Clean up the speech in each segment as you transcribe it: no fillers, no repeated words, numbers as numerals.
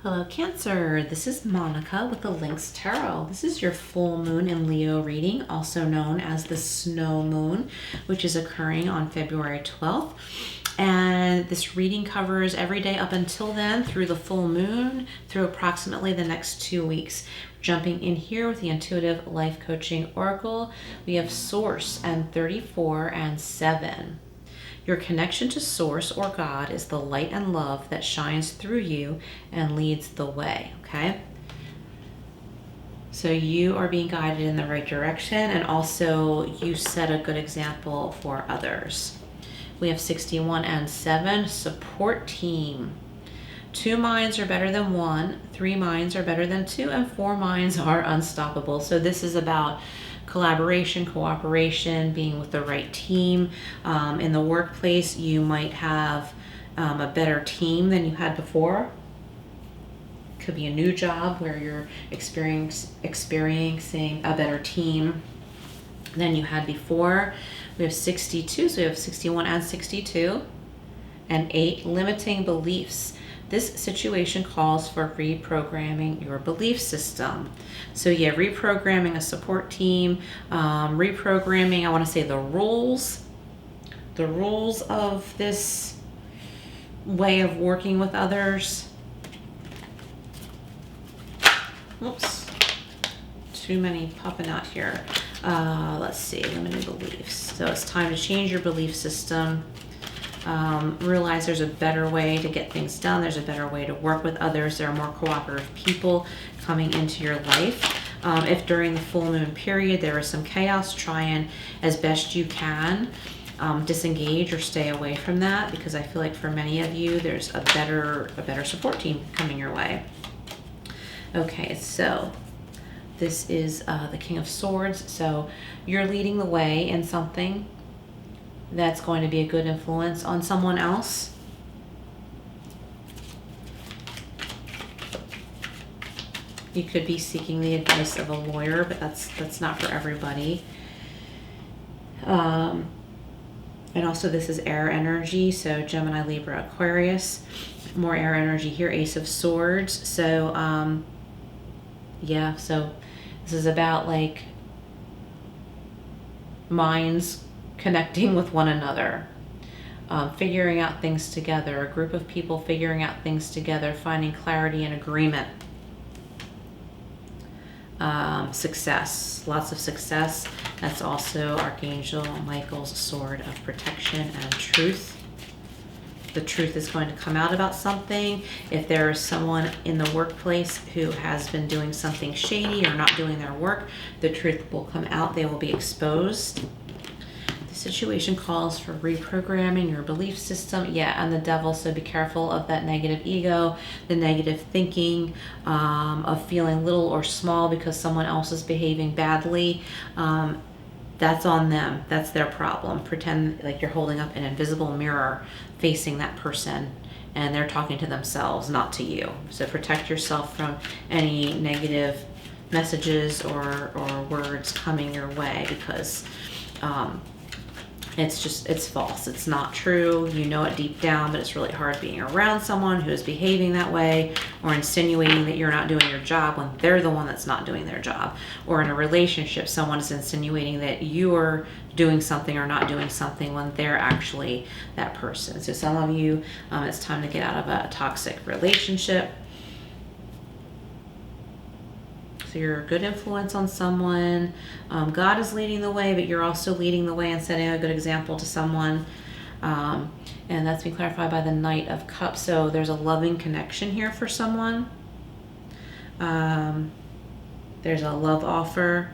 Hello Cancer, this is Monica with the Lynx Tarot. This is your full moon in Leo reading, also known as the snow moon, which is occurring on February 12th. And this reading covers every day up until then through the full moon, through approximately the next 2 weeks. Jumping in here with the Intuitive Life Coaching Oracle, we have Source and 34 and 7. Your connection to Source or God is the light and love that shines through you and leads the way, okay? So you are being guided in the right direction, and also you set a good example for others. We have 61 and 7, support team. 2 minds are better than 1, 3 minds are better than 2, and 4 minds are unstoppable. So this is about collaboration, cooperation, being with the right team. In the workplace, you might have a better team than you had before. Could be a new job where you're experiencing a better team than you had before. We have 62, so we have 61 and 62. And 8, limiting beliefs. This situation calls for reprogramming your belief system. So yeah, reprogramming a support team, reprogramming, I want to say the rules of this way of working with others. Oops, too many popping out here. Let's see, limited beliefs. So it's time to change your belief system. Realize there's a better way to get things done. There's a better way to work with others. There are more cooperative people coming into your life. If during the full moon period there is some chaos, try and, as best you can, disengage or stay away from that, because I feel like for many of you there's a better support team coming your way. Okay, so this is the King of Swords. So you're leading the way in something that's going to be a good influence on someone else. You could be seeking the advice of a lawyer, but that's not for everybody. And also this is air energy, so Gemini, Libra, Aquarius. More air energy here, Ace of Swords. So yeah, so this is about like minds connecting with one another, figuring out things together, a group of people figuring out things together, finding clarity and agreement. Success, lots of success. That's also Archangel Michael's sword of protection and truth. The truth is going to come out about something. If there is someone in the workplace who has been doing something shady or not doing their work, the truth will come out. They will be exposed. Situation calls for reprogramming your belief system. Yeah, and the devil, so be careful of that negative ego, the negative thinking, of feeling little or small because someone else is behaving badly. That's on them. That's their problem. Pretend like you're holding up an invisible mirror facing that person and they're talking to themselves, not to you. So protect yourself from any negative messages or words coming your way, because it's false. It's not true. You know it deep down, but it's really hard being around someone who is behaving that way or insinuating that you're not doing your job when they're the one that's not doing their job. Or in a relationship, someone is insinuating that you're doing something or not doing something when they're actually that person. So some of you, it's time to get out of a toxic relationship. So you're a good influence on someone. God is leading the way, but you're also leading the way and setting a good example to someone. And that's been clarified by the Knight of Cups. So there's a loving connection here for someone. There's a love offer.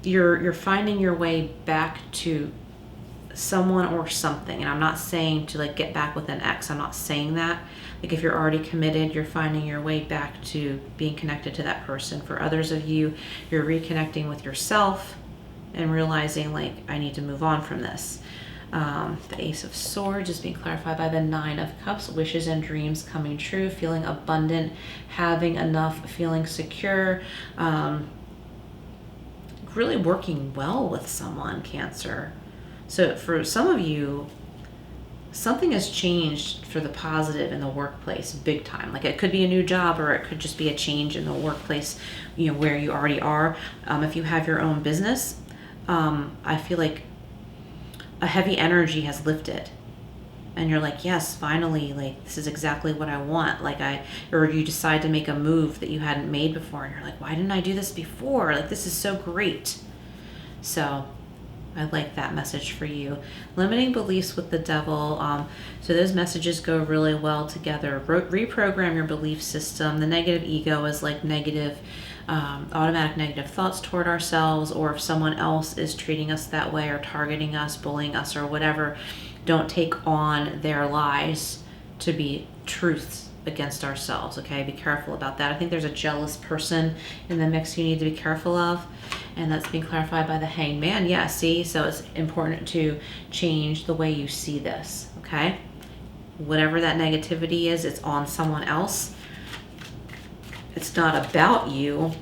You're finding your way back to someone or something, and I'm not saying to like get back with an ex. I'm not saying that. Like if you're already committed, you're finding your way back to being connected to that person. For others of you, you're reconnecting with yourself and realizing like, I need to move on from this. The Ace of Swords is being clarified by the Nine of Cups. Wishes and dreams coming true, feeling abundant, having enough, feeling secure, really working well with someone, Cancer. So for some of you, something has changed for the positive in the workplace big time. Like it could be a new job, or it could just be a change in the workplace, where you already are. If you have your own business, I feel like a heavy energy has lifted, and you're like, yes, finally, like this is exactly what I want. Or you decide to make a move that you hadn't made before, and you're like, why didn't I do this before? Like, this is so great. So I like that message for you. Limiting beliefs with the devil. So those messages go really well together. Reprogram your belief system. The negative ego is like negative, automatic negative thoughts toward ourselves, or if someone else is treating us that way or targeting us, bullying us, or whatever, don't take on their lies to be truths against ourselves. Okay, be careful about that. I think there's a jealous person in the mix you need to be careful of, and that's being clarified by the Hanged Man. Yeah, see, so it's important to change the way you see this. Okay, whatever that negativity is, it's on someone else. It's not about you,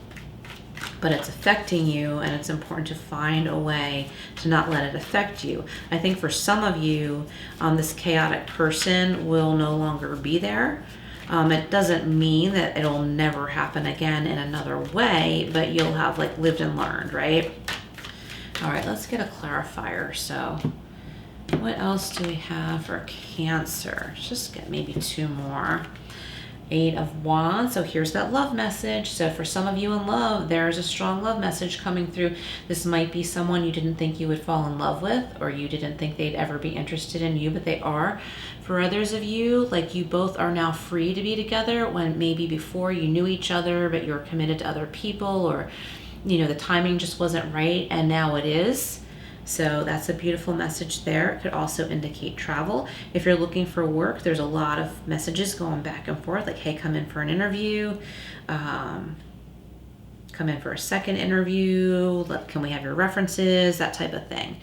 but it's affecting you, and it's important to find a way to not let it affect you. I think for some of you, this chaotic person will no longer be there. It doesn't mean that it'll never happen again in another way, but you'll have like lived and learned, right? All right, let's get a clarifier. So what else do we have for Cancer? Let's just get maybe 2 more. 8 of Wands. So here's that love message. So for some of you in love, there's a strong love message coming through. This might be someone you didn't think you would fall in love with, or you didn't think they'd ever be interested in you, but they are. For others of you, like you both are now free to be together, when maybe before you knew each other, but you're committed to other people, or the timing just wasn't right, and now it is. So that's a beautiful message there. It could also indicate travel. If you're looking for work, there's a lot of messages going back and forth, like, hey, come in for an interview, come in for a second interview, can we have your references, that type of thing.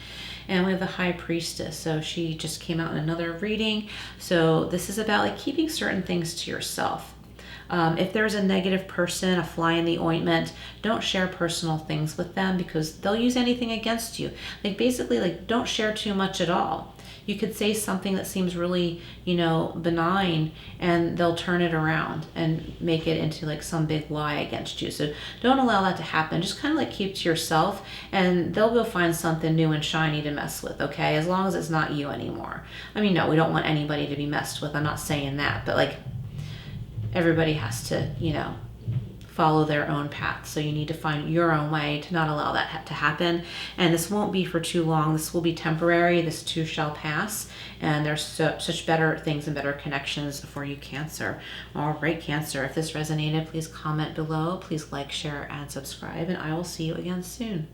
And we have the High Priestess. So she just came out in another reading. So this is about like keeping certain things to yourself. If there's a negative person, a fly in the ointment, don't share personal things with them, because they'll use anything against you. Like basically, like don't share too much at all. You could say something that seems really, benign, and they'll turn it around and make it into like some big lie against you. So don't allow that to happen. Just kind of like keep to yourself, and they'll go find something new and shiny to mess with, okay? As long as it's not you anymore. I mean, no, we don't want anybody to be messed with. I'm not saying that, but like, everybody has to, follow their own path. So you need to find your own way to not allow that to happen. And this won't be for too long. This will be temporary. This too shall pass. And there's such better things and better connections for you, Cancer. All right, Cancer, if this resonated, please comment below. Please like, share, and subscribe. And I will see you again soon.